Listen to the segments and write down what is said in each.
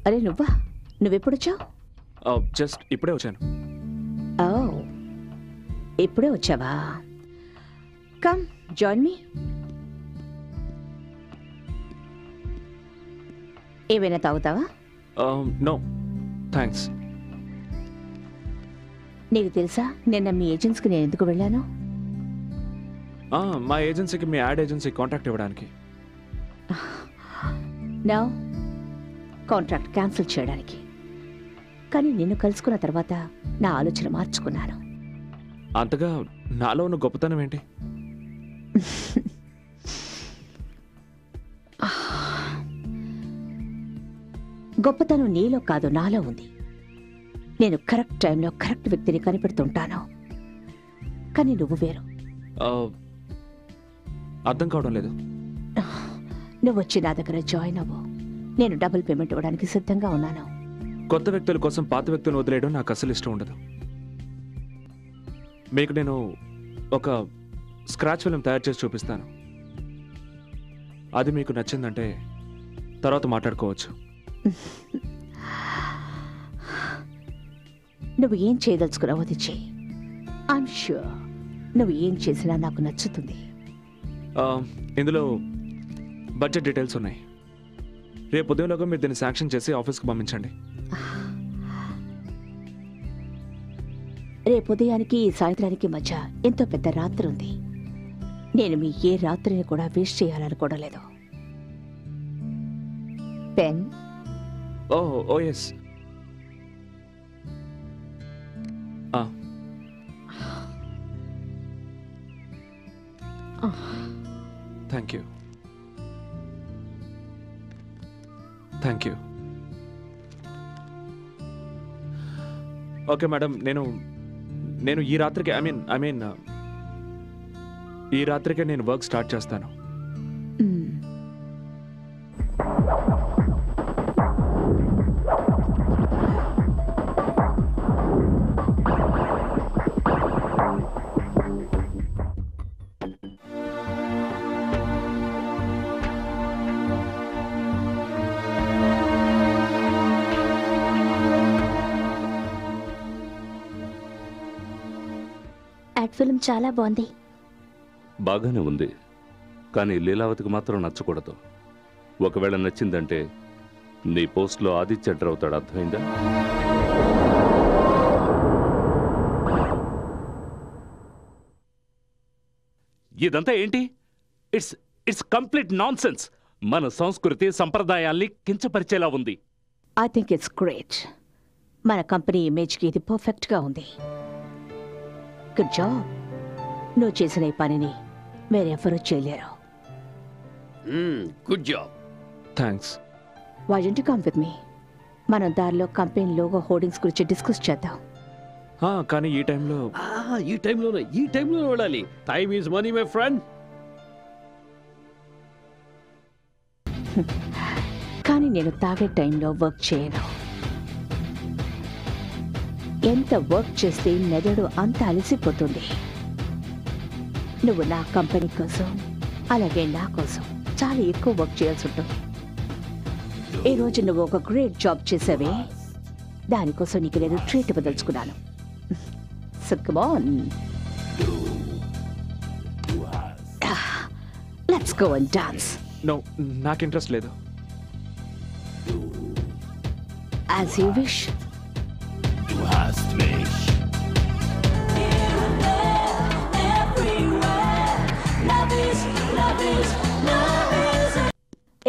అరే నువ్వా? నువ్వెప్పుడొచ్చావు? జస్ట్ ఇప్పుడే వచ్చాను. ఓ, ఇప్పుడే వచ్చావా? Come join me. ఏమైనా తాగుతావా? No thanks. నీకు తెలుసా నిన్న మీ ఏజెన్సీకి నేను ఎందుకు వెళ్ళాను? మా ఏజెన్సీకి మీ యాడ్ ఏజెన్సీ కాంటాక్ట్ ఇవ్వడానికి. నా కాంట్రాక్ట్ క్యాన్సిల్ చేయడానికి. కానీ నిన్ను కలుసుకున్న తర్వాత నా ఆలోచన మార్చుకున్నాను. అంతగా నాలో ఉన్న గొప్పతనం ఏంటి? గొప్పతనం నీలో కాదు, నాలో ఉంది. నేను కరెక్ట్ టైంలో కరెక్ట్ వ్యక్తిని కనిపెడుతుంటాను. కానీ నువ్వు వేరు. అర్థం కావడం లేదు. నువ్వు వచ్చి నా దగ్గర జాయిన్ అవ్వు. నేను డబుల్ పేమెంట్ ఇవ్వడానికి సిద్ధంగా ఉన్నాను. కొత్త వ్యక్తుల కోసం పాత వ్యక్తులను వదిలేయడం నాకు అసలు ఇష్టం ఉండదు. మీకు నేను ఒక స్క్రాచ్ ఫిల్మ్ తయారు చేసి చూపిస్తాను. అది మీకు నచ్చిందంటే తర్వాత మాట్లాడుకోవచ్చు. నువ్వు ఏం చేయదలుచుకున్నావో అది చెయ్యి. ఐఎమ్ ష్యూర్ నువ్వు ఏం చేసినా నాకు నచ్చుతుంది. ఇందులో బడ్జెట్ డీటెయిల్స్ ఉన్నాయి. రేపు ఉదయంలోగా మీరు దీన్ని శాంక్షన్ చేసి ఆఫీస్కి పంపించండి. రేపు ఉదయానికి సాయంత్రానికి మధ్య ఎంతో పెద్ద రాత్రి ఉంది. నేను మీ ఏ రాత్రిని కూడా వేస్ట్ చేయాలనుకోవడం లేదు. Pen? Oh yes. Thank you. Thank you. Okay madam, నేను ఈ రాత్రికి ఐ మీన్ ఈ రాత్రికే నేను వర్క్ స్టార్ట్ చేస్తాను. యాడ్ ఫిల్మ్ చాలా బాగుంది. బాగానే ఉంది, కానీ లీలావతికి మాత్రం నచ్చకూడదు. ఒకవేళ నచ్చిందంటే నీ పోస్ట్లో ఆదిత్య ఎంటర్ అవుతాడు. అర్థమైందా? ఇదంతా ఏంటి? It's complete nonsense. మన సంస్కృతి సంప్రదాయాల్ని కించపరిచేలా ఉంది. I think it's great. మన కంపెనీ ఇమేజ్కి ఇది పర్ఫెక్ట్గా ఉంది. Good job. నువ్వు చేసిన ఈ పనిని వేరెవరూ చేయలేరు. Good job. Thanks. Why don't you come with me? మనం దారిలో కంపెనీ లోగో హోర్డింగ్స్ గురించి డిస్కస్ చేద్దాం. కానీ ఈ టైంలో ఈ టైంలోనే వెళ్ళాలి. Time is money my friend. కానీ నేను తాగే టైంలో వర్క్ చేయను. ఎంత వర్క్ చేస్తే మెదడు అంత అలసిపోతుంది. నువ్వు నా కంపెనీ కోసం అలాగే నా కోసం చాలా ఎక్కువ వర్క్ చేయాల్సి ఉంటుంది. ఈ రోజు నువ్వు ఒక గ్రేట్ జాబ్ చేసావే, దానికోసం నీకు నేను ట్రీట్ ఇవ్వదలుచుకున్నాను. So come on, let's go and dance. No, నాకు ఇంట్రెస్ట్ లేదు. As you wish.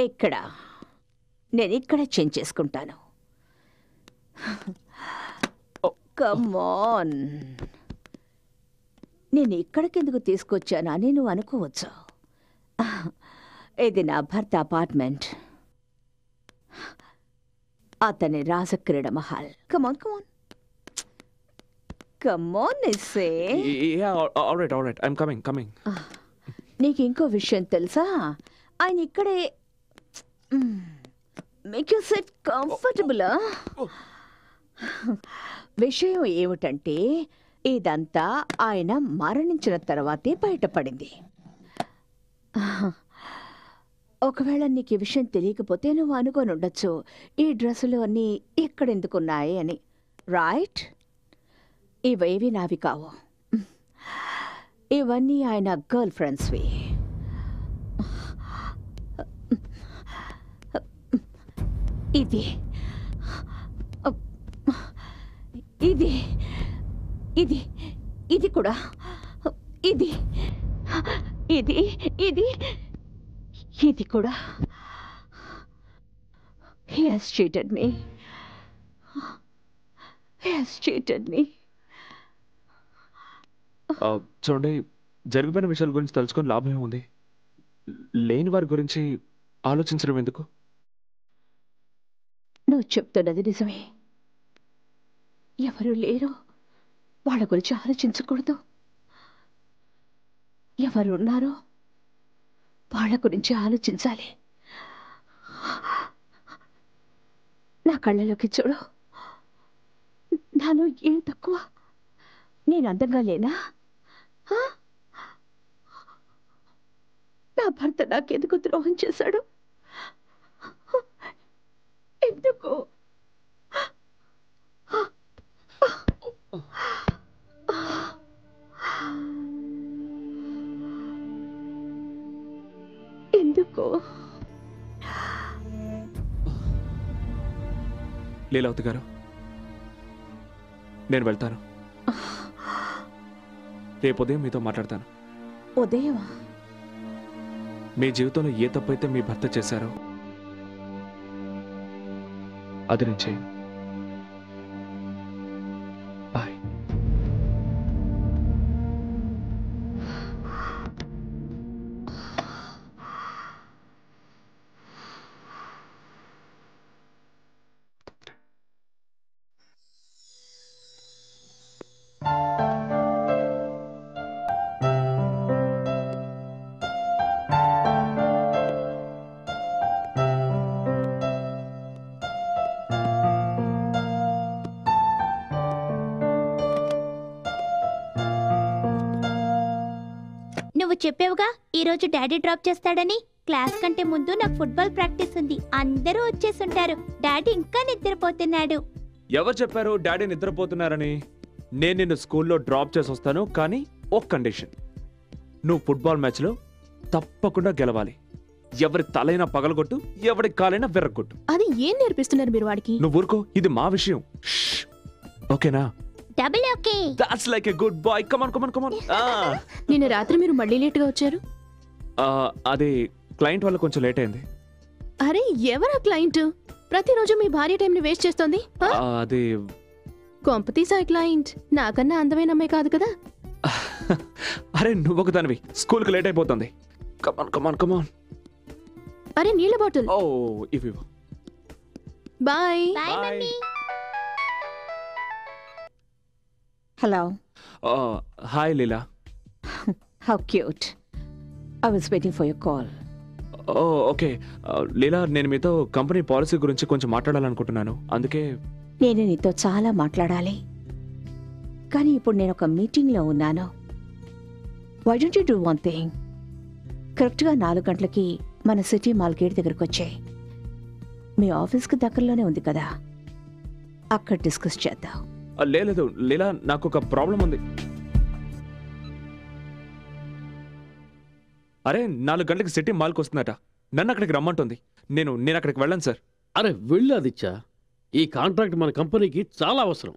ఇక్కడ నేను ఇక్కడే చేంజ్ చేసుకుంటాను. Come on. నేను ఇక్కడికెందుకు తీసుకొచ్చానని నువ్వు అనుకోవచ్చు. ఇది నా భర్త అపార్ట్మెంట్. అతని రాజక్రీడ మహల్. Come on come on come on నిస్సే. Alright I'm coming. నీకు ఇంకో విషయం తెలుసా? ఆయన ఇక్కడే మేక్ యూ సెట్ కంఫర్టబుల్. విషయం ఏమిటంటే ఇదంతా ఆయన మరణించిన తర్వాతే బయటపడింది. ఒకవేళ నీకు ఈ విషయం తెలియకపోతే నువ్వు అనుకొని ఉండొచ్చు ఈ డ్రెస్సులు అన్నీ ఎక్కడెందుకున్నాయి అని. రైట్? ఇవేవి నావి కావు. ఇవన్నీ ఆయన గర్ల్ ఫ్రెండ్స్వి. ఇది ఇది ఇది ఇది కూడా ఇది ఇది ఇది ఇది కూడా. He has cheated me. He has cheated me. చూడండి, జరిగిపోయిన విషయాల గురించి తెలుసుకొని లాభం ఉంది. లేని వారి గురించి ఆలోచించడం ఎందుకు? నువ్వు చెప్తున్నది నిజమే. ఎవరు లేరు వాళ్ళ గురించి ఆలోచించకూడదు. ఎవరున్నారో వాళ్ళ గురించి ఆలోచించాలి. నా కళ్ళలోకి చూడు. నాలో ఏం తక్కువ? నేను అందంగా లేనా? నా భర్త నాకెందుకు ద్రోహం చేశాడు? ఎందుకు? ఎందుకు? లీలావతి గారు, నేను వెళ్తాను. రేపు ఉదయం మీతో మాట్లాడతాను. ఉదయమా? మీ జీవితంలో ఏ తప్పైతే మీ భర్త చేశారో అది నేను చేయను. బాయ్. నువ్వు చెప్పావుగా ఈరోజు డాడీ డ్రాప్ చేస్తాడని. క్లాస్ కంటే ముందు నాకు ఫుట్బాల్ ప్రాక్టీస్ ఉంది. అందరూ వచ్చేసుంటారు. డాడీ ఇంకా నిద్రపోతున్నాడు. ఎవరు చెప్పారు డాడీ నిద్రపోతున్నారని? నేను నిన్ను స్కూల్లో డ్రాప్ చేసి వస్తాను, కానీ ఒక కండిషన్. నువ్వు ఫుట్బాల్ మ్యాచ్లో తప్పకుండా గెలవాలి. ఎవరి తలైనా పగలగొట్టు, ఎవరి కాలైనా విరగొట్టు. అది ఏం నేర్పిస్తున్నారు మీరు వాడికి? నువ్వు ఊరుకో, ఇది మా విషయం. ఓకేనా? Double okay. That's like a good boy. Come on come on come on. నిన్న రాత్రి మీరు మళ్ళీ లేట్గా వచ్చారు. అది క్లయింట్ వల్ల కొంచెం లేట్ అయింది. అరే ఎవరా క్లయింట్? ప్రతిరోజు మీ భార్య టైంని వేస్ట్ చేస్తోంది. అది కొంపతీసా క్లయింట్ నాకన్నా అందమైన అమ్మాయి కాదు కదా? అరే నువ్వు ఒక దానివి, స్కూల్కి లేట్ అయిపోతుంది. కమాన్ కమాన్ కమాన్. అరే నీళ్ళ బాటిల్. ఓ ఇవి. Bye. Bye mummy. Hello. Hi Leela. How cute. I was waiting for your call. Okay Leela, నేను మీతో కంపెనీ పాలసీ గురించి కొంచెం మాట్లాడాలనుకుంటున్నాను. అందుకే నేను నీతో చాలా మాట్లాడాలి, కానీ ఇప్పుడు నేను ఒక మీటింగ్లో ఉన్నాను. Why don't you do one thing? కరెక్ట్గా 4 గంటలకి మన సిటీ మాల్ గేట్ దగ్గరకు వచ్చాయి. మీ ఆఫీస్కి దగ్గరలోనే ఉంది కదా, అక్కడ డిస్కస్ చేద్దాం. లేదు లీలా, నాకు ఒక ప్రాబ్లం ఉంది. అరే 4 గంటలకు సిటీ మాల్కి వస్తుందట. నన్ను అక్కడికి రమ్మంటుంది. నేను అక్కడికి వెళ్ళను సార్. అరే వెళ్ళాదిచ్చా, ఈ కాంట్రాక్ట్ మన కంపెనీకి చాలా అవసరం.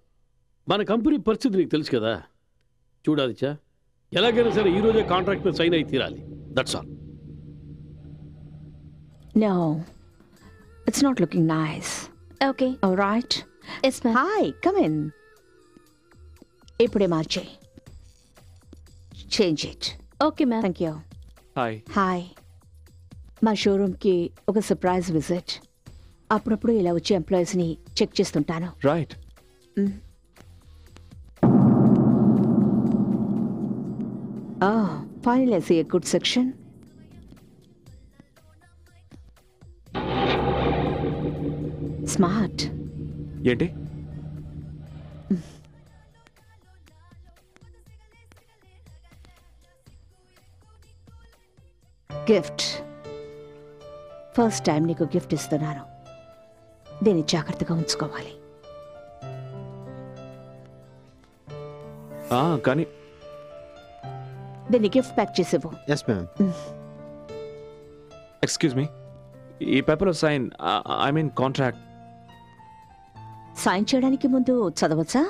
మన కంపెనీ పరిస్థితి నీకు తెలుసు కదా. చూడాదిచ్చా, ఎలాగైనా సరే ఈ రోజే కాంట్రాక్ట్ మీద సైన్ అయి తీరాలి. That's all. No, it's not looking nice. Okay. All right. Yes ma'am. Hi, come in. ఇప్పుడే మార్చేయి. Change it. Okay ma'am. Thank you. Hi. Hi. మా షోరూమ్కి ఒక సర్ప్రైజ్ విజిట్. అప్పుడప్పుడు ఇలా వచ్చే ఎంప్లాయీస్ని చెక్ చేస్తుంటాను. Right. Finally I see a good section. Smart. ఏంటి? Gift. ఫస్ట్ టైం నీకు గిఫ్ట్ ఇస్తున్నాను. దీన్ని జాగ్రత్తగా ఉంచుకోవాలి. కానీ దీన్ని గిఫ్ట్ ప్యాక్ చేసేవు. Yes ma'am. ఎక్స్క్యూజ్ మీ, ఈ పేపర్లో sign, I mean contract. Sign చేయడానికి ముందు చదవచ్చా?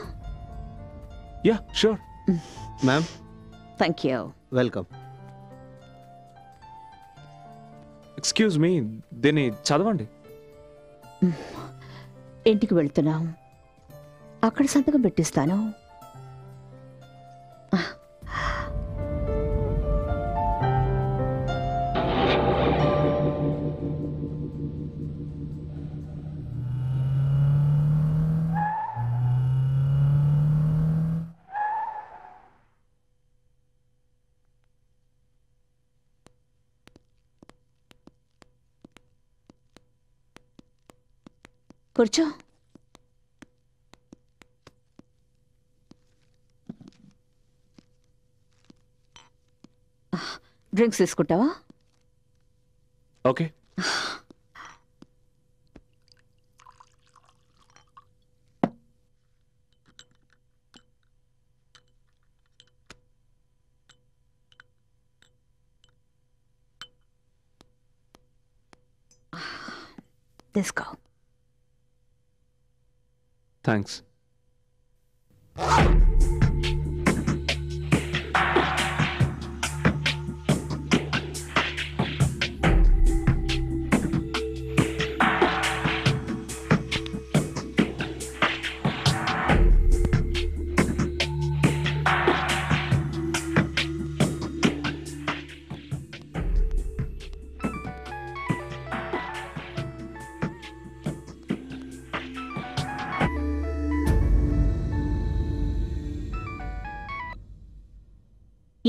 Yeah sure. Ma'am thank you. Welcome. Excuse me, దీన్ని చదవండి. ఇంటికి వెళ్తున్నాం, అక్కడ సంతకం పెట్టిస్తాను. కూర్చో. డ్రింక్స్ తీసుకుంటావా? ఓకే. తీసుకో. థ్యాంక్స్.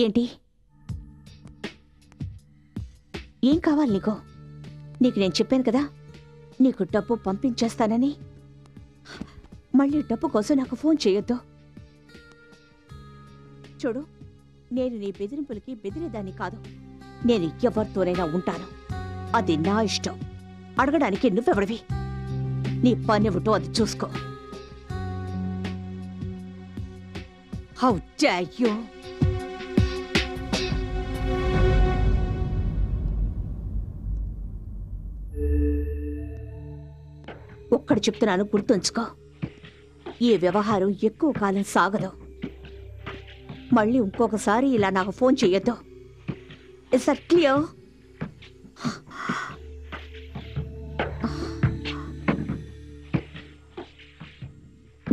ఏంటి? ఏం కావాలి నీకు? నీకు నేను చెప్పాను కదా నీకు డబ్బు పంపించేస్తానని. మళ్ళీ డబ్బు కోసం నాకు ఫోన్ చేయొద్దు. చూడు, నేను నీ బెదిరింపులకి బెదిరేదాన్ని కాదు. నేను ఎవరితోనైనా ఉంటాను, అది నా ఇష్టం. అడగడానికి నువ్వెవడివి? నీ పనివిటో అది చూసుకో. How dare you! ఒక్కడు చెప్తున్నాను, గుర్తుంచుకో. ఈ వ్యవహారం ఎక్కువ కాలం సాగదు. మళ్ళీ ఇంకొకసారి ఇలా నాకు ఫోన్ చెయ్యొద్దు. Is that clear?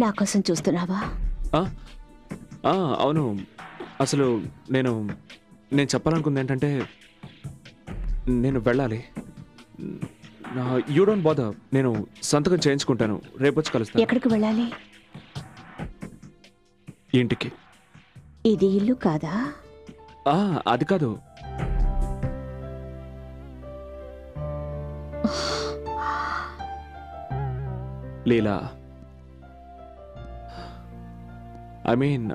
నా కోసం చూస్తున్నావా? అవును. అసలు నేను చెప్పాలనుకుంది ఏంటంటే, నేను వెళ్ళాలి. యూ డోంట్ బాదర్, నేను సంతకం చేయించుకుంటాను. రేపు వచ్చి కలుస్తాను. ఎక్కడికి వెళ్ళాలి? ఇంటికి. ఇది ఇల్లు కాదా? అది కాదు. లీలా, ఐ మీన్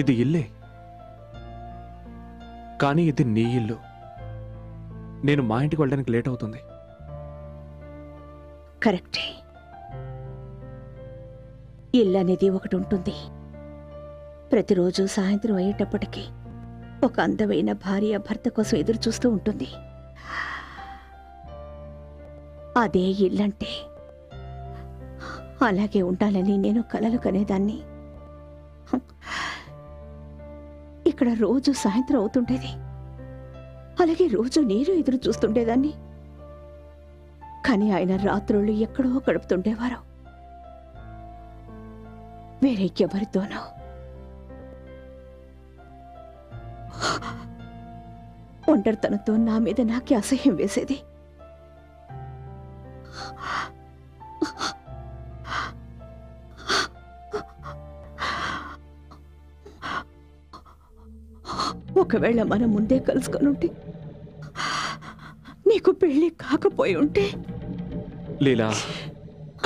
ఇది ఇల్లే, కానీ ఇది నీ ఇల్లు. నేను మా ఇంటికి వెళ్ళడానికి లేట్ అవుతుంది. కరెక్టే. ఇల్లు అనేది ఒకటి ఉంటుంది. ప్రతిరోజు సాయంత్రం అయ్యేటప్పటికీ ఒక అందమైన భార్య భర్త కోసం ఎదురు చూస్తూ ఉంటుంది. అదే ఇల్లంటే. అలాగే ఉండాలని నేను కలలు కనేదాన్ని. ఇక్కడ రోజు సాయంత్రం అవుతుండేది. అలాగే రోజు నేను ఎదురు చూస్తుండేదాన్ని. కానీ ఆయన రాత్రుళ్ళు ఎక్కడో గడుపుతుండేవారు, వేరే ఎవరితోనో. ఒంటరితనంతో నా మీద నాకే అసహ్యం వేసేది. ఒకవేళ మనం ముందే కలుసుకొని ఉంటే, నీకు పెళ్లి కాకపోయి ఉంటే. లీలా,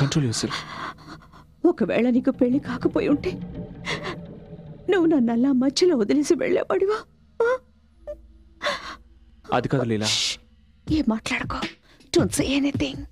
కంట్రోల్ యువర్సెల్ఫ్. ఒకవేళ నీకు పెళ్లి కాకపోయి ఉంటే నువ్వు నన్నల్లా మధ్యలో వదిలేసి వెళ్ళేవాడివా? అది కాదు లీలా, ఏం మాట్లాడుకో. Don't say anything.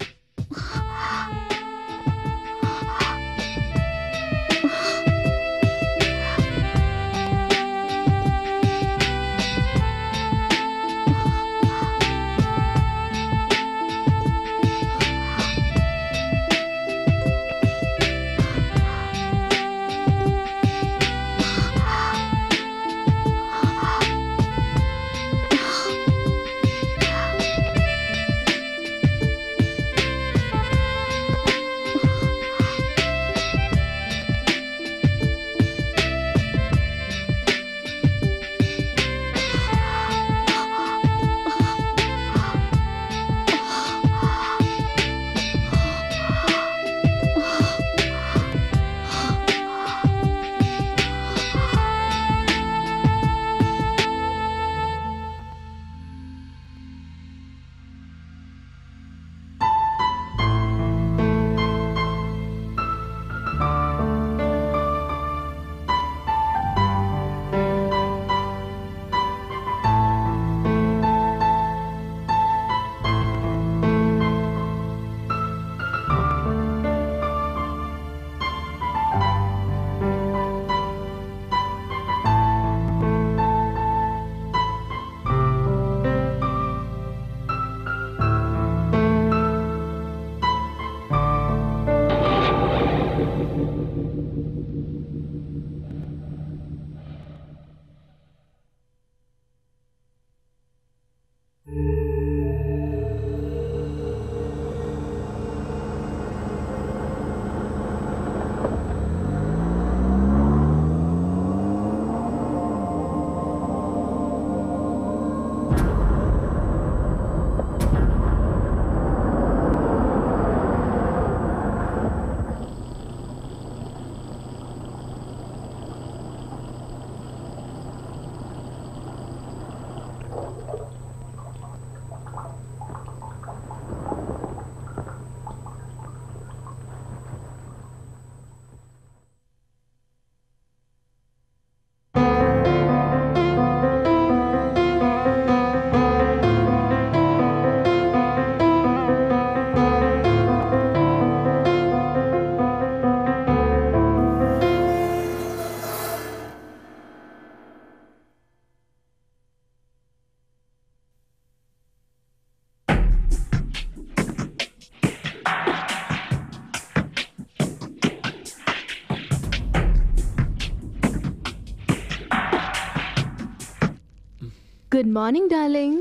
Good morning darling.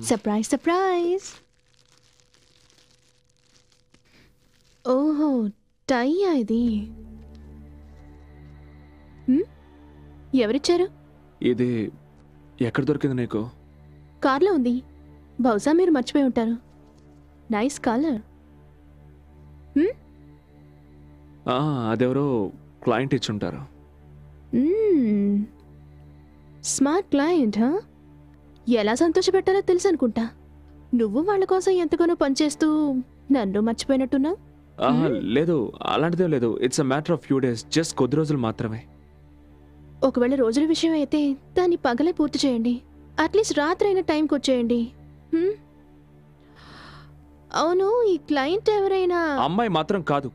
Surprise surprise. ఓహో, టైయా ఇది? ఎవరిచ్చారు? ఇది ఎక్కడ దొరికింది నీకు? కార్లో ఉంది. బహుశా మీరు మర్చిపోయి ఉంటారు. Nice colour. అదెవరో క్లయింట్ ఇచ్చుంటారు. Smart client. ఎలా సంతోషపెట్టాలో తెలుసు అనుకుంటా. నువ్వు వాళ్ళ కోసం ఎంతగానో పనిచేస్తూ నన్ను మర్చిపోయినట్టున్నావు. లేదు, అలాంటిదే లేదు. It's a matter of few days, just కొద్ది రోజులు మాత్రమే. ఒకవేళ రోజుల విషయం అయితే దాన్ని పగలే పూర్తి చేయండి. అట్లీస్ట్ రాత్రి అయిన టైంకి వచ్చేయండి. అవును, ఈ క్లయింట్ ఎవరైనా అమ్మాయి మాత్రం కాదు.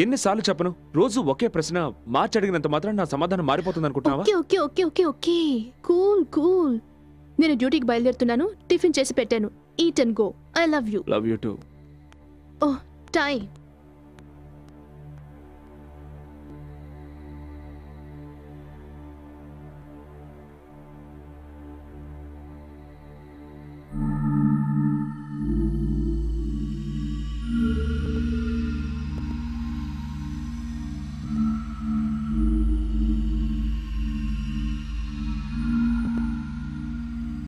ఎన్నిసార్లు చెప్పను? రోజు ఒకే ప్రశ్న మార్చి అడిగినంత మాత్రం నా సమాధానం మారిపోతుంది అనుకుంటున్నావా? Okay okay okay okay okay cool cool. నేను డ్యూటీకి బయలుదేరుతున్నాను. టిఫిన్ చేసి పెట్టాను. Eat and go. I love you. Love you too. Oh time.